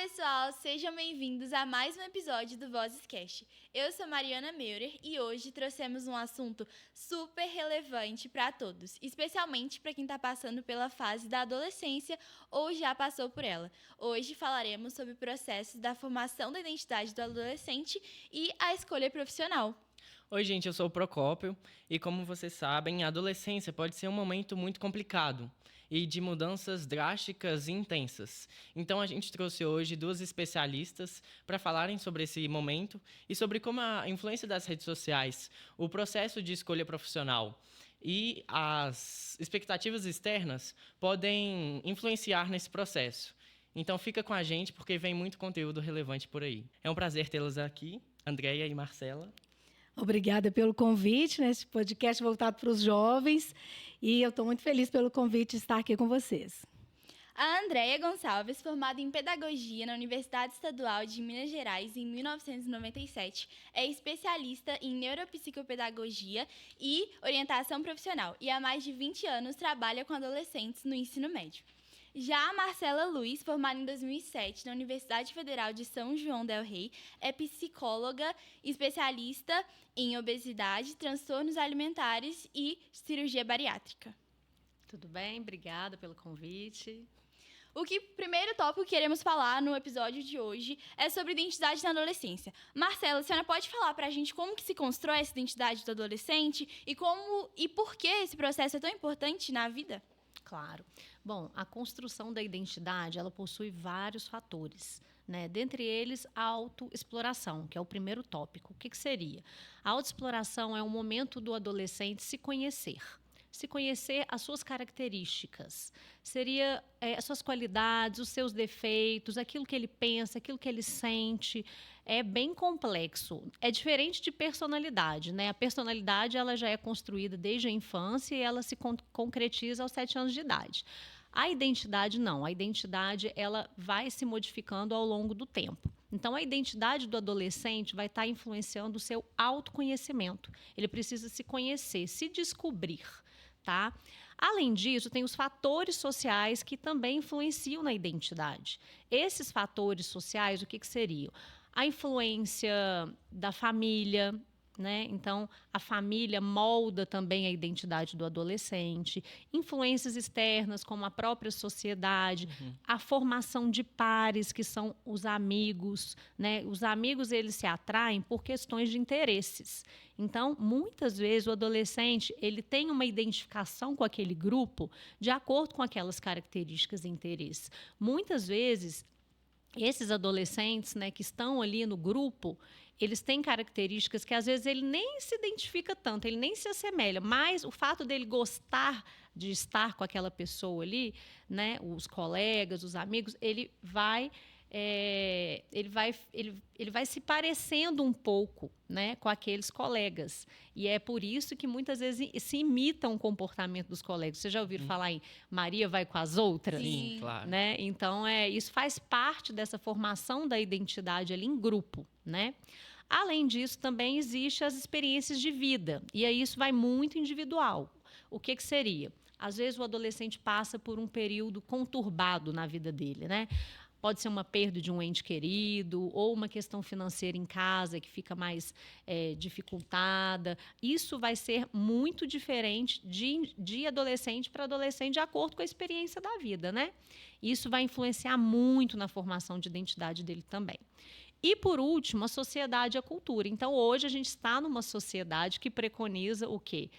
pessoal, sejam bem-vindos a mais um episódio do Vozescast. Eu sou Mariana Meurer e hoje trouxemos um assunto super relevante para todos, especialmente para quem está passando pela fase da adolescência ou já passou por ela. Hoje falaremos sobre processos da formação da identidade do adolescente e a escolha profissional. Oi, gente, eu sou o Procópio e, como vocês sabem, a adolescência pode ser um momento muito complicado e de mudanças drásticas e intensas. Então, a gente trouxe hoje duas especialistas para falarem sobre esse momento e sobre como a influência das redes sociais, o processo de escolha profissional e as expectativas externas podem influenciar nesse processo. Então, fica com a gente porque vem muito conteúdo relevante por aí. É um prazer tê-las aqui, Andréia e Marcela. Obrigada pelo convite nesse podcast voltado para os jovens e eu estou muito feliz pelo convite de estar aqui com vocês. A Andréia Gonçalves, formada em Pedagogia na Universidade Estadual de Minas Gerais em 1997, é especialista em Neuropsicopedagogia e Orientação Profissional e há mais de 20 anos trabalha com adolescentes no ensino médio. Já a Marcela Luiz, formada em 2007 na Universidade Federal de São João del Rei, é psicóloga, especialista em obesidade, transtornos alimentares e cirurgia bariátrica. Tudo bem? Obrigada pelo convite. Primeiro tópico que queremos falar no episódio de hoje é sobre identidade na adolescência. Marcela, a senhora pode falar pra gente como que se constrói essa identidade do adolescente e por que esse processo é tão importante na vida? Claro. Bom, a construção da identidade, ela possui vários fatores, né? Dentre eles, a autoexploração, que é o primeiro tópico. O que seria? A autoexploração é um momento do adolescente se conhecer as suas características, seria as suas qualidades, os seus defeitos, aquilo que ele pensa, aquilo que ele sente. É bem complexo. É diferente de personalidade, né? A personalidade ela já é construída desde a infância e ela se concretiza aos 7 anos de idade. A identidade não. A identidade ela vai se modificando ao longo do tempo. Então, a identidade do adolescente vai estar influenciando o seu autoconhecimento. Ele precisa se conhecer, se descobrir, tá? Além disso, tem os fatores sociais que também influenciam na identidade. Esses fatores sociais, o que seriam? A influência da família, né? Então, a família molda também a identidade do adolescente, influências externas, como a própria sociedade, a formação de pares, que são os amigos, né? Os amigos, eles se atraem por questões de interesses. Então, muitas vezes, o adolescente ele tem uma identificação com aquele grupo de acordo com aquelas características e interesses. Muitas vezes, esses adolescentes, né, que estão ali no grupo, eles têm características que às vezes ele nem se identifica tanto, ele nem se assemelha, mas o fato dele gostar de estar com aquela pessoa ali, né, os colegas, os amigos, ele vai se parecendo um pouco, né, com aqueles colegas. E é por isso que muitas vezes se imita o comportamento dos colegas. Vocês já ouviram falar em Maria vai com as outras? Sim, claro. Né? Então, isso faz parte dessa formação da identidade ali em grupo, né? Além disso, também existem as experiências de vida. E aí isso vai muito individual. O que seria? Às vezes o adolescente passa por um período conturbado na vida dele, né? Pode ser uma perda de um ente querido ou uma questão financeira em casa que fica mais dificultada. Isso vai ser muito diferente de adolescente para adolescente de acordo com a experiência da vida, né? Isso vai influenciar muito na formação de identidade dele também. E, por último, a sociedade e a cultura. Então, hoje a gente está numa sociedade que preconiza o quê?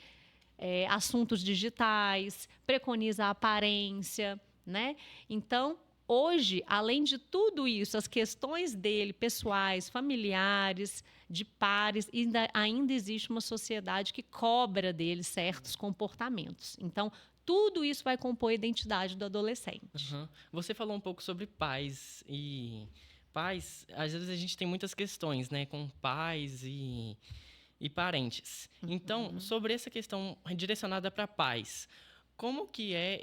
Assuntos digitais, preconiza a aparência, né? Então, hoje, além de tudo isso, as questões dele, pessoais, familiares, de pares, ainda existe uma sociedade que cobra dele certos comportamentos. Então, tudo isso vai compor a identidade do adolescente. Uhum. Você falou um pouco sobre pais e... Pais, às vezes a gente tem muitas questões, né, com pais e parentes. Então, sobre essa questão direcionada para pais, como que é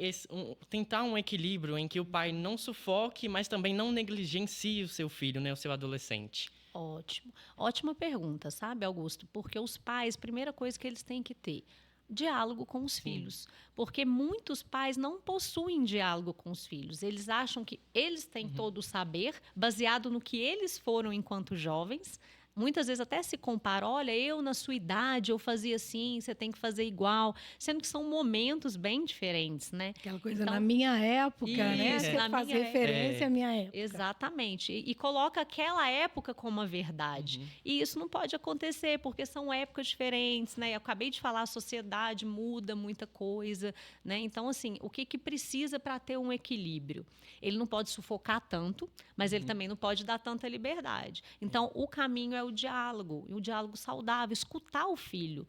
tentar um equilíbrio em que o pai não sufoque, mas também não negligencie o seu filho, né, o seu adolescente? Ótimo. Ótima pergunta, sabe, Augusto? Porque os pais, primeira coisa que eles têm que ter, diálogo com os filhos. Porque muitos pais não possuem diálogo com os filhos. Eles acham que eles têm todo o saber, baseado no que eles foram enquanto jovens. Muitas vezes até se compara, olha, eu na sua idade, eu fazia assim, você tem que fazer igual. Sendo que são momentos bem diferentes, né? Aquela coisa, Então, na minha época, né? isso, Você na faz minha referência à minha época. Exatamente. E coloca aquela época como a verdade. E isso não pode acontecer, porque são épocas diferentes, né? Eu acabei de falar, a sociedade muda muita coisa, né? Então, assim, o que precisa para ter um equilíbrio? Ele não pode sufocar tanto, mas ele também não pode dar tanta liberdade. Então, o caminho é o diálogo, e o diálogo saudável, escutar o filho.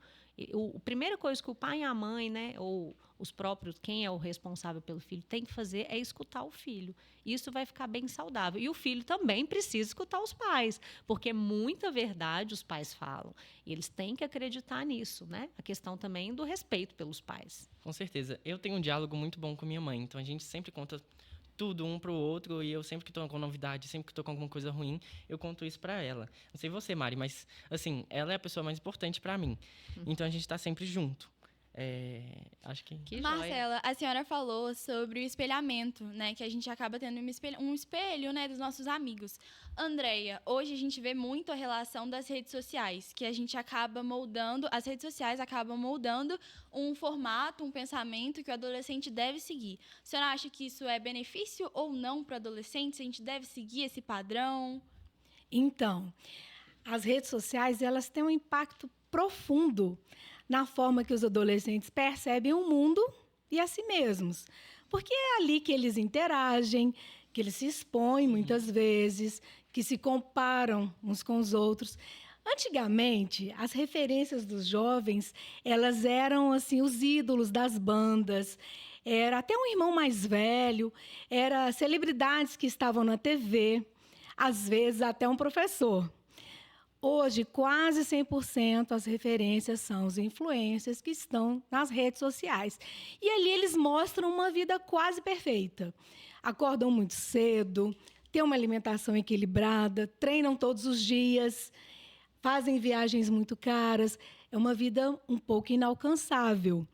A primeira coisa que o pai e a mãe, né, ou os próprios, quem é o responsável pelo filho, tem que fazer é escutar o filho. Isso vai ficar bem saudável. E o filho também precisa escutar os pais, porque muita verdade os pais falam. E eles têm que acreditar nisso, né? A questão também do respeito pelos pais. Com certeza. Eu tenho um diálogo muito bom com minha mãe, então a gente sempre conta tudo um pro outro, e eu sempre que tô com novidade, sempre que tô com alguma coisa ruim, eu conto isso pra ela. Não sei você, Mari, mas, assim, ela é a pessoa mais importante pra mim. Então, a gente tá sempre junto. Acho que... Que joia. Marcela, a senhora falou sobre o espelhamento, né? Que a gente acaba tendo um espelho, né, dos nossos amigos. Andreia, hoje a gente vê muito a relação das redes sociais, que a gente acaba moldando, as redes sociais acabam moldando um formato, um pensamento que o adolescente deve seguir. A senhora acha que isso é benefício ou não para o adolescente? Se a gente deve seguir esse padrão? Então, as redes sociais, elas têm um impacto profundo na forma que os adolescentes percebem o mundo e a si mesmos. Porque é ali que eles interagem, que eles se expõem muitas vezes, que se comparam uns com os outros. Antigamente, as referências dos jovens, elas eram assim os ídolos das bandas. Era até um irmão mais velho, era celebridades que estavam na TV, às vezes até um professor. Hoje, quase 100% as referências são os influencers que estão nas redes sociais. E ali eles mostram uma vida quase perfeita. Acordam muito cedo, têm uma alimentação equilibrada, treinam todos os dias, fazem viagens muito caras. É uma vida um pouco inalcançável.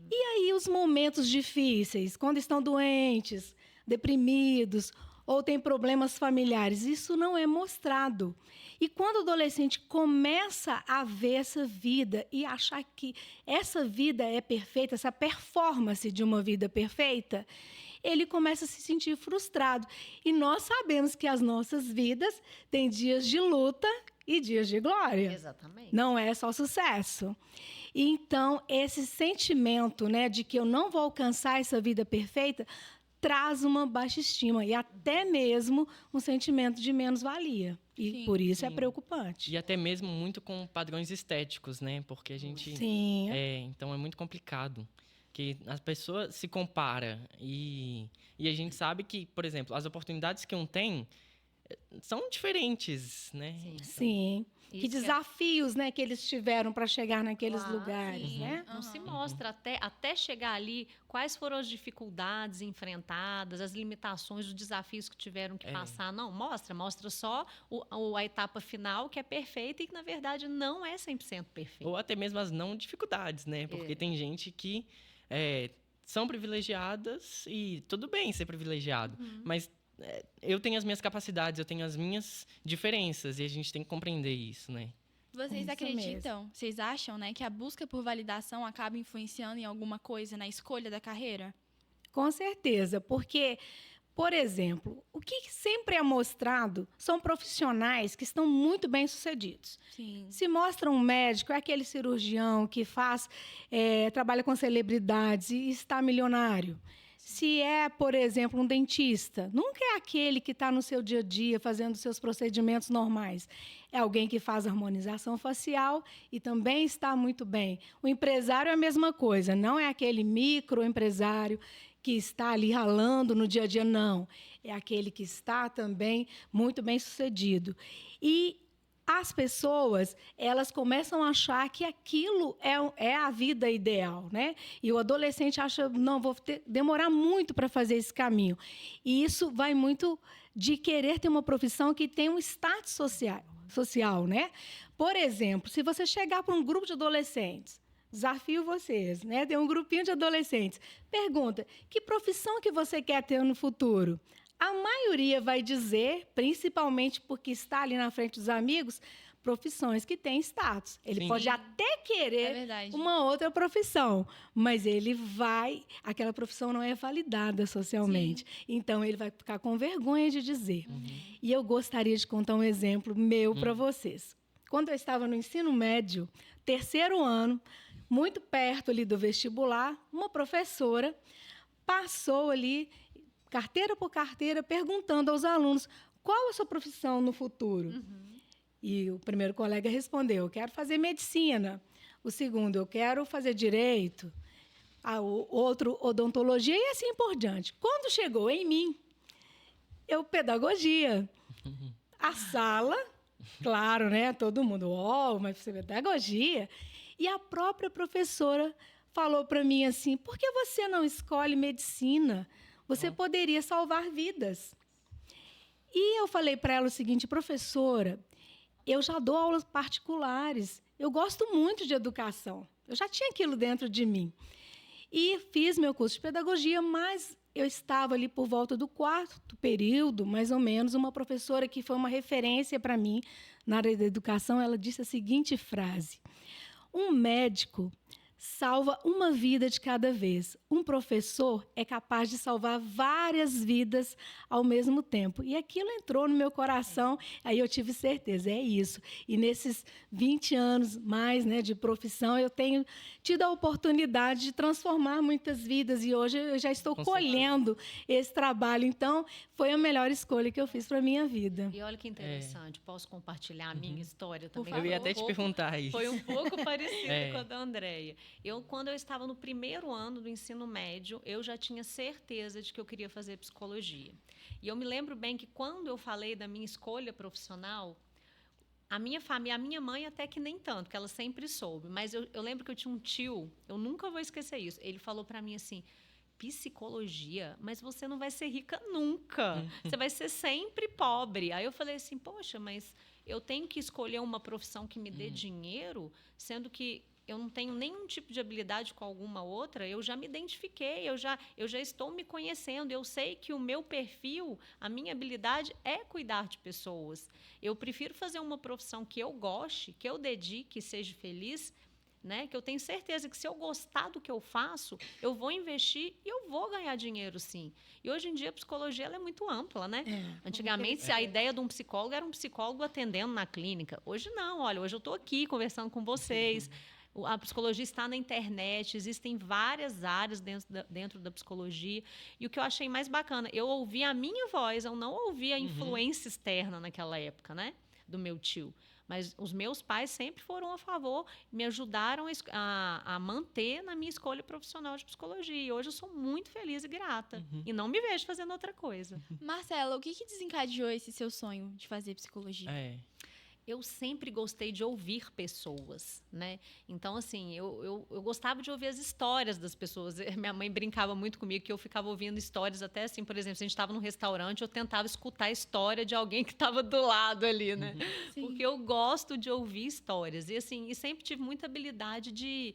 E aí os momentos difíceis, quando estão doentes, deprimidos, ou têm problemas familiares, isso não é mostrado. E quando o adolescente começa a ver essa vida e achar que essa vida é perfeita, essa performance de uma vida perfeita, ele começa a se sentir frustrado. E nós sabemos que as nossas vidas têm dias de luta e dias de glória. Exatamente. Não é só sucesso. Então, esse sentimento, né, de que eu não vou alcançar essa vida perfeita traz uma baixa estima e até mesmo um sentimento de menos-valia. E Sim, por isso é sim. preocupante. E até mesmo muito com padrões estéticos, né? Porque a gente... Sim. Então é muito complicado. Que a pessoa se compara e a gente sabe que, por exemplo, as oportunidades que um tem são diferentes, né? Sim. Que Isso é- desafios, né, que eles tiveram para chegar naqueles Claro, lugares, sim. né? Não se Aham. mostra até chegar ali quais foram as dificuldades enfrentadas, as limitações, os desafios que tiveram que passar. Não, mostra só a etapa final, que é perfeita e que, na verdade, não é 100% perfeita. Ou até mesmo as não dificuldades, né? Porque tem gente que são privilegiadas e tudo bem ser privilegiado, mas eu tenho as minhas capacidades, eu tenho as minhas diferenças e a gente tem que compreender isso, né? Vocês Isso acreditam, vocês acham, né, que a busca por validação acaba influenciando em alguma coisa na escolha da carreira? Com certeza, porque, por exemplo, o que sempre é mostrado são profissionais que estão muito bem-sucedidos. Sim. Se mostra um médico, é aquele cirurgião que trabalha com celebridades e está milionário. Se é, por exemplo, um dentista, nunca é aquele que está no seu dia a dia fazendo seus procedimentos normais. É alguém que faz harmonização facial e também está muito bem. O empresário é a mesma coisa, não é aquele microempresário que está ali ralando no dia a dia, não. É aquele que está também muito bem sucedido. E as pessoas, elas começam a achar que aquilo é a vida ideal, né? E o adolescente acha, não, demorar muito para fazer esse caminho. E isso vai muito de querer ter uma profissão que tem um status social, né? Por exemplo, se você chegar para um grupo de adolescentes, Desafio vocês, né? Tem um grupinho de adolescentes. Pergunta: que profissão que você quer ter no futuro? A maioria vai dizer, principalmente porque está ali na frente dos amigos, profissões que têm status. Ele Sim. pode até É querer verdade. uma outra profissão, mas ele vai... Aquela profissão não é validada socialmente. Então, ele vai ficar com vergonha de dizer. E eu gostaria de contar um exemplo meu para vocês. Quando eu estava no ensino médio, 3º ano, muito perto ali do vestibular, uma professora passou ali, carteira por carteira, perguntando aos alunos qual a sua profissão no futuro. E o primeiro colega respondeu: eu quero fazer medicina. O segundo: eu quero fazer direito. O outro, odontologia, e assim por diante. Quando chegou em mim, eu, pedagogia. A sala, claro, né? Todo mundo, mas você é pedagogia. E a própria professora falou para mim assim: por que você não escolhe medicina? Você poderia salvar vidas. E eu falei para ela o seguinte: professora, eu já dou aulas particulares, eu gosto muito de educação, eu já tinha aquilo dentro de mim. E fiz meu curso de pedagogia, mas eu estava ali por volta do 4º período, mais ou menos, uma professora que foi uma referência para mim na área da educação, ela disse a seguinte frase: um médico salva uma vida de cada vez. Um professor é capaz de salvar várias vidas ao mesmo tempo. E aquilo entrou no meu coração, aí eu tive certeza, é isso. E nesses 20 anos mais, né, de profissão, eu tenho tido a oportunidade de transformar muitas vidas, e hoje eu já estou colhendo esse trabalho. Então, foi a melhor escolha que eu fiz para a minha vida. E olha que interessante, posso compartilhar a minha história também? Eu ia até te perguntar isso. Foi um pouco parecido com a da Andréia. Quando eu estava no 1º ano do ensino médio, eu já tinha certeza de que eu queria fazer psicologia. E eu me lembro bem que quando eu falei da minha escolha profissional, a minha família, a minha mãe até que nem tanto, porque ela sempre soube, mas eu lembro que eu tinha um tio, eu nunca vou esquecer isso, ele falou para mim assim: psicologia? Mas você não vai ser rica nunca, você vai ser sempre pobre. Aí eu falei assim: poxa, mas eu tenho que escolher uma profissão que me dê dinheiro, sendo que eu não tenho nenhum tipo de habilidade com alguma outra. Eu já me identifiquei, eu já estou me conhecendo, eu sei que o meu perfil, a minha habilidade é cuidar de pessoas. Eu prefiro fazer uma profissão que eu goste, que eu dedique, seja feliz, né? Que eu tenho certeza que se eu gostar do que eu faço, eu vou investir e eu vou ganhar dinheiro, sim. E hoje em dia a psicologia ela é muito ampla, né? Antigamente, a ideia de um psicólogo era um psicólogo atendendo na clínica. Hoje não, olha, hoje eu estou aqui conversando com vocês. A psicologia está na internet, existem várias áreas dentro da psicologia. E o que eu achei mais bacana, eu ouvi a minha voz, eu não ouvi a influência externa naquela época, né? Do meu tio. Mas os meus pais sempre foram a favor, me ajudaram a manter na minha escolha profissional de psicologia. E hoje eu sou muito feliz e grata. E não me vejo fazendo outra coisa. Marcela, o que desencadeou esse seu sonho de fazer psicologia? Eu sempre gostei de ouvir pessoas, né? Então, assim, eu gostava de ouvir as histórias das pessoas. Minha mãe brincava muito comigo que eu ficava ouvindo histórias até assim, por exemplo, se a gente estava num restaurante, eu tentava escutar a história de alguém que estava do lado ali, né? Porque eu gosto de ouvir histórias. E, assim, e sempre tive muita habilidade de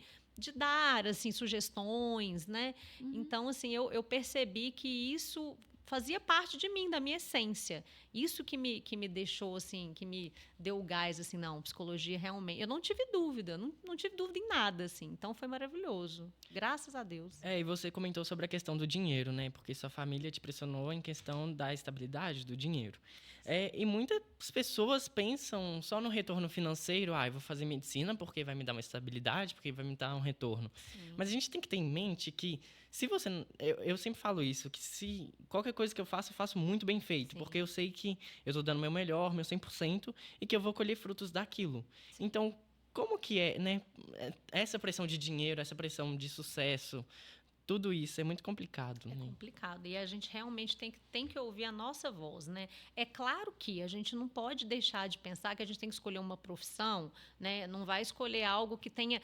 dar, assim, sugestões, né? Então, assim, eu percebi que isso fazia parte de mim, da minha essência. Isso que me deixou, assim, que me deu o gás, assim, não, psicologia realmente... Eu não tive dúvida, não tive dúvida em nada, assim. Então, foi maravilhoso. Graças a Deus. E você comentou sobre a questão do dinheiro, né? Porque sua família te pressionou em questão da estabilidade do dinheiro. E muitas pessoas pensam só no retorno financeiro. Eu vou fazer medicina porque vai me dar uma estabilidade, porque vai me dar um retorno. Mas a gente tem que ter em mente que se você... Eu sempre falo isso, que se qualquer coisa que eu faço muito bem feito. Porque eu sei que eu estou dando meu melhor, meu 100%, e que eu vou colher frutos daquilo. Então, como que é, né? Essa pressão de dinheiro, essa pressão de sucesso, tudo isso é muito complicado. É complicado. E a gente realmente tem que ouvir a nossa voz, né? É claro que a gente não pode deixar de pensar que a gente tem que escolher uma profissão, né? Não vai escolher algo que tenha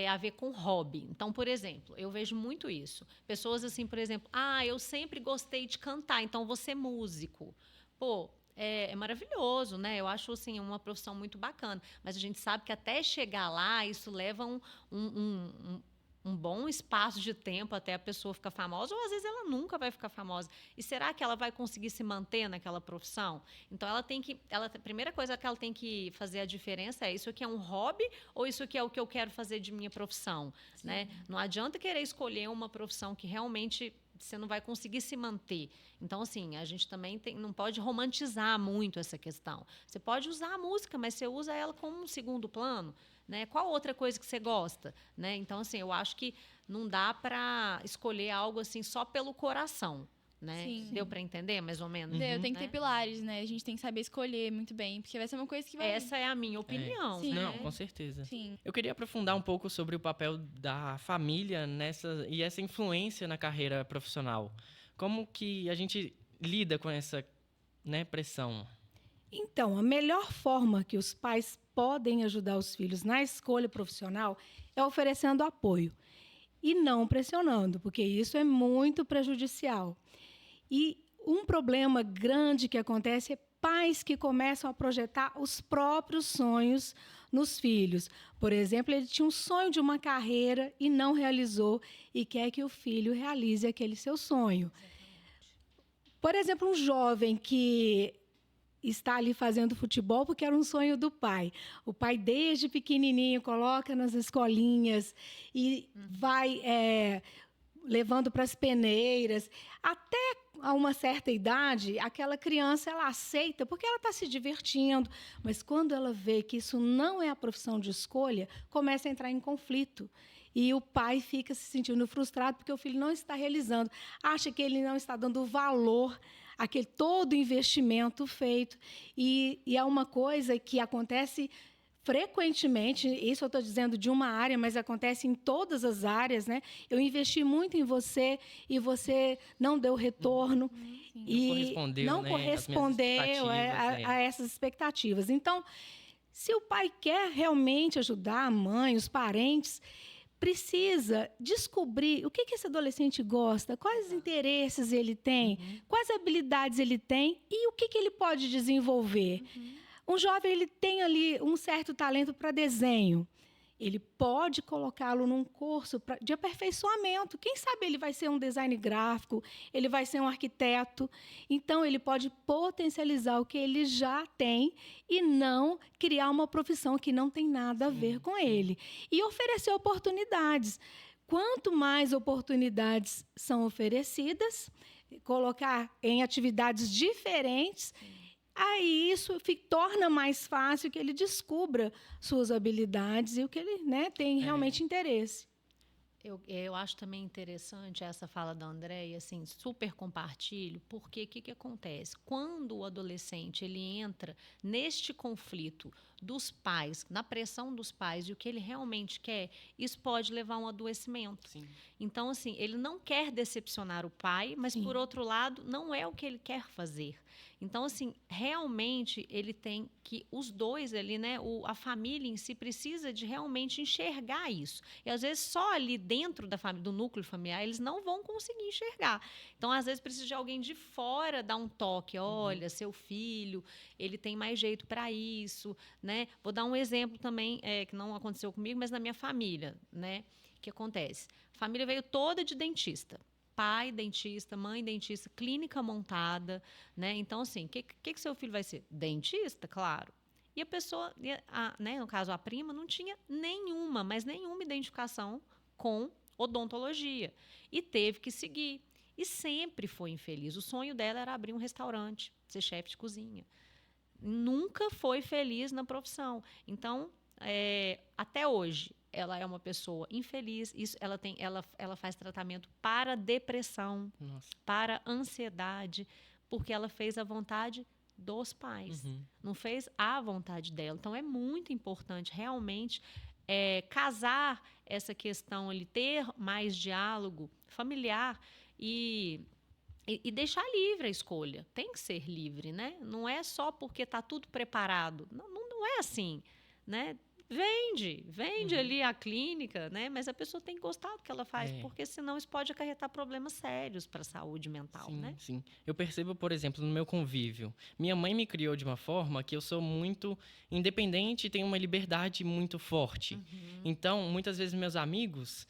a ver com hobby. Então, por exemplo, eu vejo muito isso. Pessoas assim, por exemplo, eu sempre gostei de cantar, então vou ser músico. Pô, é maravilhoso, né? Eu acho, assim, uma profissão muito bacana. Mas a gente sabe que até chegar lá, isso leva um bom espaço de tempo até a pessoa ficar famosa, ou às vezes ela nunca vai ficar famosa. E será que ela vai conseguir se manter naquela profissão? Então a primeira coisa que ela tem que fazer a diferença é: isso aqui é um hobby ou isso aqui é o que eu quero fazer de minha profissão, né? Não adianta querer escolher uma profissão que realmente você não vai conseguir se manter. Então, assim, a gente também não pode romantizar muito essa questão. Você pode usar a música, mas você usa ela como um segundo plano, né? Qual outra coisa que você gosta, né? Então, assim, eu acho que não dá para escolher algo assim só pelo coração, né? Sim. Deu para entender, mais ou menos? Tem que né? ter pilares, né? A gente tem que saber escolher muito bem, porque vai ser uma coisa que vai... Essa é a minha opinião, Sim. né? Não, com certeza. Sim. Eu queria aprofundar um pouco sobre o papel da família e essa influência na carreira profissional. Como que a gente lida com essa, né, pressão? Então, a melhor forma que os pais podem ajudar os filhos na escolha profissional é oferecendo apoio e não pressionando, porque isso é muito prejudicial. E um problema grande que acontece é pais que começam a projetar os próprios sonhos nos filhos. Por exemplo, ele tinha um sonho de uma carreira e não realizou e quer que o filho realize aquele seu sonho. Por exemplo, um jovem que está ali fazendo futebol porque era um sonho do pai. O pai, desde pequenininho, coloca nas escolinhas e vai levando para as peneiras. Até a uma certa idade, aquela criança ela aceita porque ela está se divertindo. Mas quando ela vê que isso não é a profissão de escolha, começa a entrar em conflito. E o pai fica se sentindo frustrado porque o filho não está realizando. Acha que ele não está dando valor àquele todo investimento feito. E é uma coisa que acontece frequentemente, isso eu estou dizendo de uma área, mas acontece em todas as áreas, né? Eu investi muito em você e você não deu retorno. E não correspondeu a essas expectativas. Então, se o pai quer realmente ajudar a mãe, os parentes, precisa descobrir o que esse adolescente gosta, quais interesses ele tem, quais habilidades ele tem e o que ele pode desenvolver. Um jovem ele tem ali um certo talento para desenho. Ele pode colocá-lo num curso de aperfeiçoamento. Quem sabe ele vai ser um design gráfico, ele vai ser um arquiteto. Então, ele pode potencializar o que ele já tem e não criar uma profissão que não tem nada a ver com ele. E oferecer oportunidades. Quanto mais oportunidades são oferecidas, colocar em atividades diferentes, aí isso torna mais fácil que ele descubra suas habilidades e o que ele, né, tem realmente interesse. Eu acho também interessante essa fala da Andréia, assim, super compartilho, porque o que acontece? Quando o adolescente ele entra neste conflito dos pais, na pressão dos pais e o que ele realmente quer, isso pode levar a um adoecimento. Sim. Então, assim, ele não quer decepcionar o pai, mas, por outro lado, não é o que ele quer fazer. Então, assim, realmente ele tem que, os dois ali, né, a família em si precisa de realmente enxergar isso. E às vezes só ali dentro da família, do núcleo familiar, eles não vão conseguir enxergar. Então, às vezes precisa de alguém de fora dar um toque. Olha, seu filho, ele tem mais jeito para isso, né? Vou dar um exemplo também, que não aconteceu comigo, mas na minha família, né? O que acontece? A família veio toda de dentista. Pai dentista, mãe dentista, clínica montada, né? Então, assim, o que seu filho vai ser? Dentista, claro. E a pessoa, né, no caso a prima, não tinha nenhuma identificação com odontologia. E teve que seguir. E sempre foi infeliz. O sonho dela era abrir um restaurante, ser chefe de cozinha. Nunca foi feliz na profissão. Então, até hoje, ela é uma pessoa infeliz. Ela faz tratamento para depressão, para ansiedade, porque ela fez a vontade dos pais. Não fez a vontade dela. Então, é muito importante, realmente, casar essa questão ali, ter mais diálogo familiar e deixar livre a escolha. Tem que ser livre, né? Não é só porque está tudo preparado. Não é assim, né? Vende ali a clínica, né? Mas a pessoa tem que gostar do que ela faz, porque senão isso pode acarretar problemas sérios para a saúde mental, Sim, né? sim. Eu percebo, por exemplo, no meu convívio. Minha mãe me criou de uma forma que eu sou muito independente e tenho uma liberdade muito forte. Então, muitas vezes, meus amigos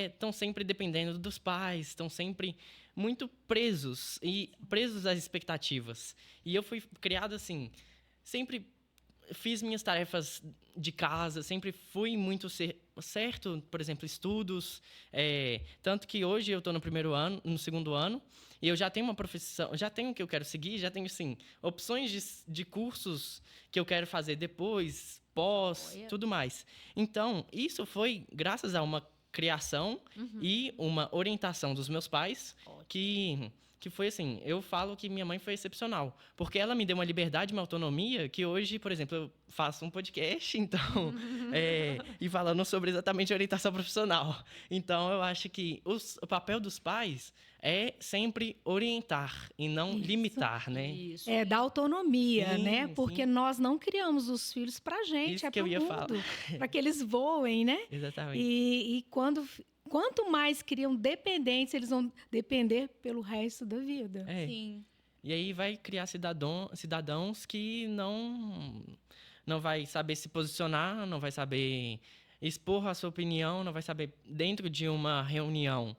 estão sempre dependendo dos pais, estão sempre muito presos às expectativas. E eu fui criado assim, sempre fiz minhas tarefas de casa, sempre fui muito certo, por exemplo, estudos. Tanto que hoje eu estou no segundo ano, e eu já tenho uma profissão, já tenho o que eu quero seguir, já tenho, sim, opções de cursos que eu quero fazer depois, pós, tudo mais. Então, isso foi graças a uma criação e uma orientação dos meus pais que foi assim, eu falo que minha mãe foi excepcional, porque ela me deu uma liberdade, uma autonomia, que hoje, por exemplo, eu faço um podcast, então, e falando sobre exatamente orientação profissional. Então, eu acho que o papel dos pais é sempre orientar e não limitar, né? Isso. Da autonomia, Sim, né? Porque sim. nós não criamos os filhos pra gente, Isso é que eu pro ia mundo, falar. para que eles voem, né? Exatamente. E quanto mais criam dependentes, eles vão depender pelo resto da vida. Sim. E aí vai criar cidadãos que não vai saber se posicionar, não vai saber expor a sua opinião, não vai saber, dentro de uma reunião,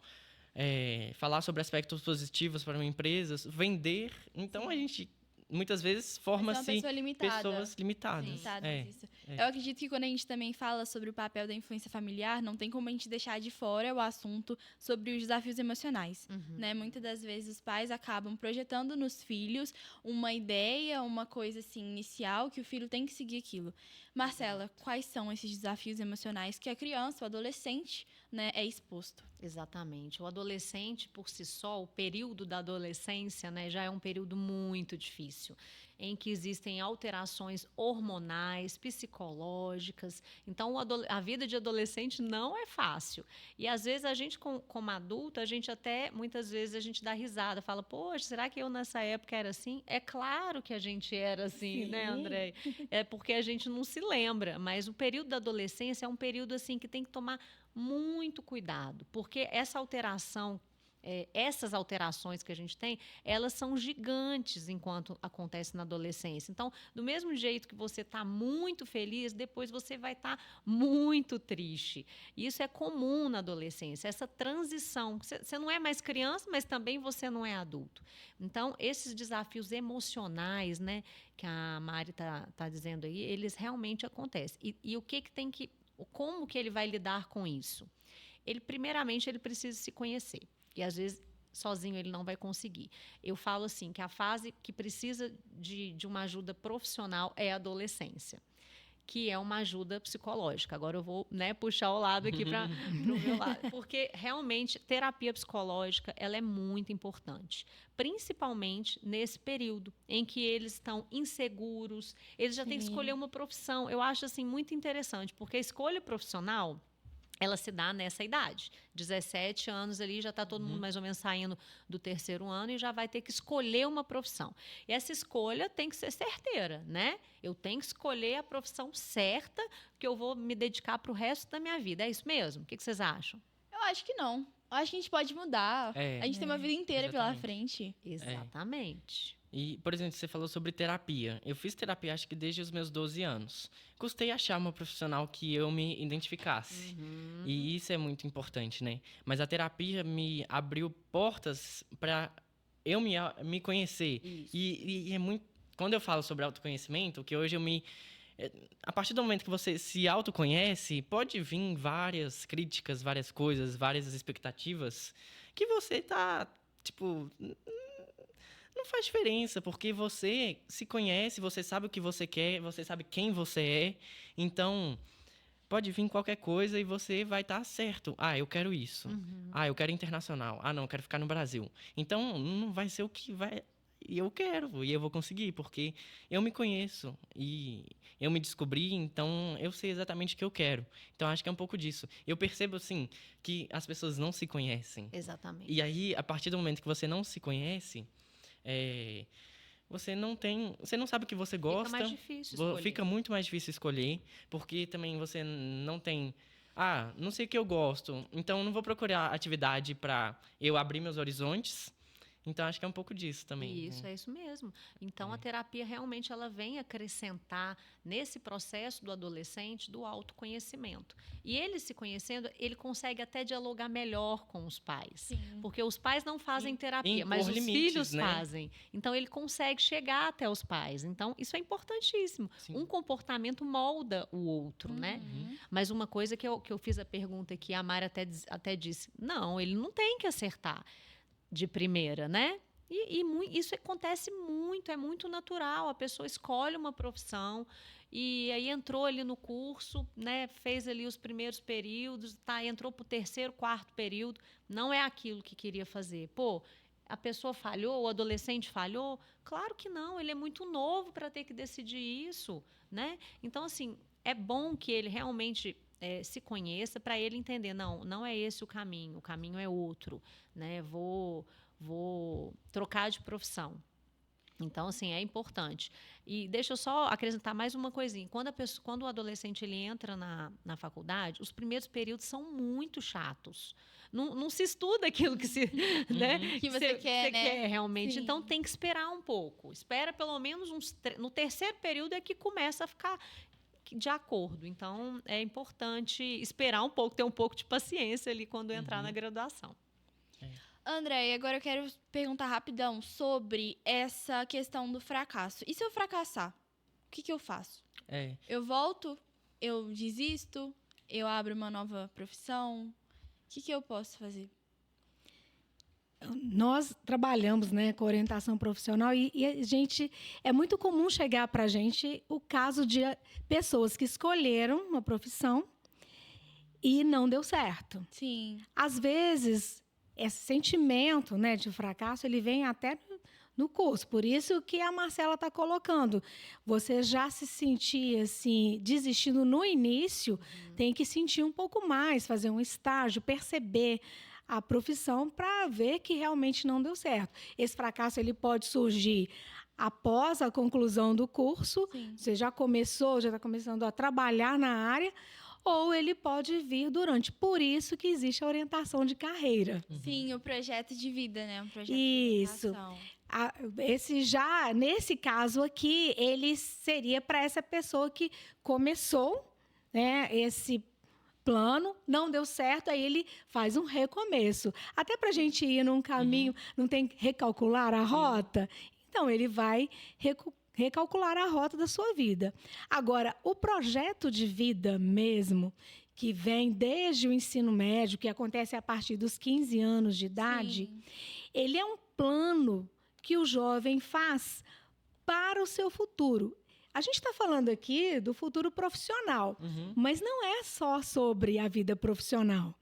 falar sobre aspectos positivos para uma empresa, vender. Então, a gente, muitas vezes, forma-se pessoas limitadas. Limitadas, isso. Eu acredito que quando a gente também fala sobre o papel da influência familiar, não tem como a gente deixar de fora o assunto sobre os desafios emocionais, né? Muitas das vezes os pais acabam projetando nos filhos uma ideia, uma coisa assim inicial, que o filho tem que seguir aquilo. Marcela, quais são esses desafios emocionais que a criança, o adolescente, né, é exposto? Exatamente. O adolescente, por si só, o período da adolescência, né, já é um período muito difícil, em que existem alterações hormonais, psicológicas. Então, a vida de adolescente não é fácil. E, às vezes, a gente, como adulta, a gente até, muitas vezes, a gente dá risada, fala, poxa, será que eu nessa época era assim? É claro que a gente era assim, né, André? É porque a gente não se lembra, mas o período da adolescência é um período, assim, que tem que tomar muito cuidado, porque essas alterações que a gente tem, elas são gigantes enquanto acontece na adolescência. Então, do mesmo jeito que você está muito feliz, depois você vai estar muito triste. Isso é comum na adolescência, essa transição. Você não é mais criança, mas também você não é adulto. Então, esses desafios emocionais, né, que a Mari está dizendo aí, eles realmente acontecem. E o que tem que... Como que ele vai lidar com isso? Primeiramente, ele precisa se conhecer. E, às vezes, sozinho ele não vai conseguir. Eu falo assim, que a fase que precisa de uma ajuda profissional é a adolescência, que é uma ajuda psicológica. Agora eu vou, né, puxar o lado aqui para o meu lado. Porque, realmente, terapia psicológica ela é muito importante. Principalmente nesse período em que eles estão inseguros, eles já têm que escolher uma profissão. Eu acho assim, muito interessante, porque a escolha profissional... ela se dá nessa idade, 17 anos ali, já está todo mundo mais ou menos saindo do terceiro ano e já vai ter que escolher uma profissão. E essa escolha tem que ser certeira, né? Eu tenho que escolher a profissão certa que eu vou me dedicar para o resto da minha vida. É isso mesmo? O que vocês acham? Eu acho que não. Eu acho que a gente pode mudar. A gente tem uma vida inteira pela frente. Exatamente. E, por exemplo, você falou sobre terapia. Eu fiz terapia, acho que desde os meus 12 anos. Custei achar uma profissional que eu me identificasse. E isso é muito importante, né? Mas a terapia me abriu portas para eu me conhecer. E é muito... Quando eu falo sobre autoconhecimento, que hoje a partir do momento que você se autoconhece, pode vir várias críticas, várias coisas, várias expectativas que você tá, tipo... Não faz diferença, porque você se conhece, você sabe o que você quer, você sabe quem você é. Então, pode vir qualquer coisa e você vai estar certo. Ah, eu quero isso. Ah, eu quero internacional. Ah, não, eu quero ficar no Brasil. Então, não vai ser o que eu quero e eu vou conseguir, porque eu me conheço e eu me descobri, então eu sei exatamente o que eu quero. Então, acho que é um pouco disso. Eu percebo, assim, que as pessoas não se conhecem. Exatamente. E aí, a partir do momento que você não se conhece... você não sabe o que você gosta. Fica mais difícil escolher. Fica muito mais difícil escolher, porque também você não tem... não sei o que eu gosto, então não vou procurar atividade para eu abrir meus horizontes. Então, acho que é um pouco disso também. Isso, é isso mesmo. Então, a terapia realmente ela vem acrescentar nesse processo do adolescente do autoconhecimento. E ele se conhecendo, ele consegue até dialogar melhor com os pais. Sim. Porque os pais não fazem terapia, mas os limites, filhos né? fazem. Então, ele consegue chegar até os pais. Então, isso é importantíssimo. Sim. Um comportamento molda o outro, né? Mas uma coisa que eu fiz a pergunta que a Mari até disse, não, ele não tem que acertar de primeira, né? Isso acontece muito, é muito natural. A pessoa escolhe uma profissão e aí entrou ali no curso, né? Fez ali os primeiros períodos, entrou para o terceiro, quarto período, não é aquilo que queria fazer. Pô, a pessoa falhou, o adolescente falhou? Claro que não, ele é muito novo para ter que decidir isso, né? Então, assim, é bom que ele realmente se conheça para ele entender, não é esse o caminho é outro, né? Vou trocar de profissão. Então, assim, é importante. E deixa eu só acrescentar mais uma coisinha. Quando o adolescente ele entra na faculdade, os primeiros períodos são muito chatos. Não se estuda aquilo que se, né, que você quer, né? quer realmente. Sim. Então, tem que esperar um pouco. Espera pelo menos no terceiro período é que começa a ficar de acordo. Então, é importante esperar um pouco, ter um pouco de paciência ali quando entrar na graduação. André, e agora eu quero perguntar rapidão sobre essa questão do fracasso. E se eu fracassar? O que eu faço? Eu volto? Eu desisto? Eu abro uma nova profissão? O que eu posso fazer? Nós trabalhamos, né, com orientação profissional e a gente, é muito comum chegar para a gente o caso de pessoas que escolheram uma profissão e não deu certo. Sim. Às vezes, esse sentimento, né, de fracasso, ele vem até no curso. Por isso que a Marcela está colocando. Você já se sentir assim, desistindo no início, tem que sentir um pouco mais, fazer um estágio, perceber a profissão para ver que realmente não deu certo. Esse fracasso ele pode surgir após a conclusão do curso. Sim. Você já está começando a trabalhar na área, ou ele pode vir durante. Por isso que existe a orientação de carreira. Sim, o projeto de vida, né? Um projeto Isso. de orientação. Nesse caso aqui, ele seria para essa pessoa que começou, né, esse plano, não deu certo, aí ele faz um recomeço. Até para a gente ir num caminho, não tem que recalcular a rota? Então, ele vai recalcular a rota da sua vida. Agora, o projeto de vida mesmo, que vem desde o ensino médio, que acontece a partir dos 15 anos de idade, ele é um plano que o jovem faz para o seu futuro. A gente está falando aqui do futuro profissional, mas não é só sobre a vida profissional.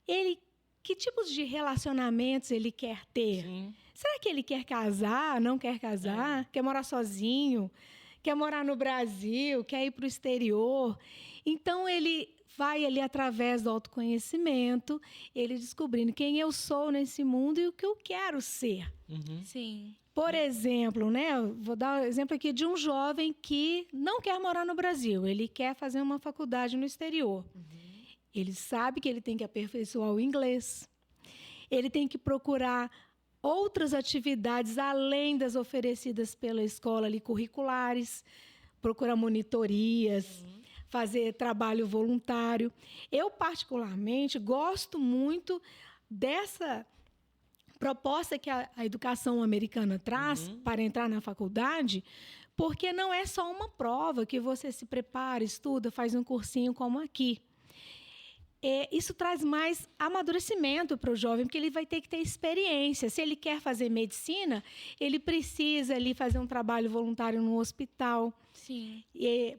Que tipos de relacionamentos ele quer ter? Sim. Será que ele quer casar, não quer casar? Quer morar sozinho? Quer morar no Brasil? Quer ir para o exterior? Então, ele vai ali através do autoconhecimento, ele descobrindo quem eu sou nesse mundo e o que eu quero ser. Sim. Por exemplo, né, vou dar um exemplo aqui de um jovem que não quer morar no Brasil, ele quer fazer uma faculdade no exterior. Ele sabe que ele tem que aperfeiçoar o inglês, ele tem que procurar outras atividades além das oferecidas pela escola ali, curriculares, procurar monitorias, fazer trabalho voluntário. Eu, particularmente, gosto muito dessa proposta que a educação americana traz para entrar na faculdade, porque não é só uma prova que você se prepara, estuda, faz um cursinho como aqui. Isso traz mais amadurecimento para o jovem, porque ele vai ter que ter experiência. Se ele quer fazer medicina, ele precisa ali fazer um trabalho voluntário no hospital. Sim.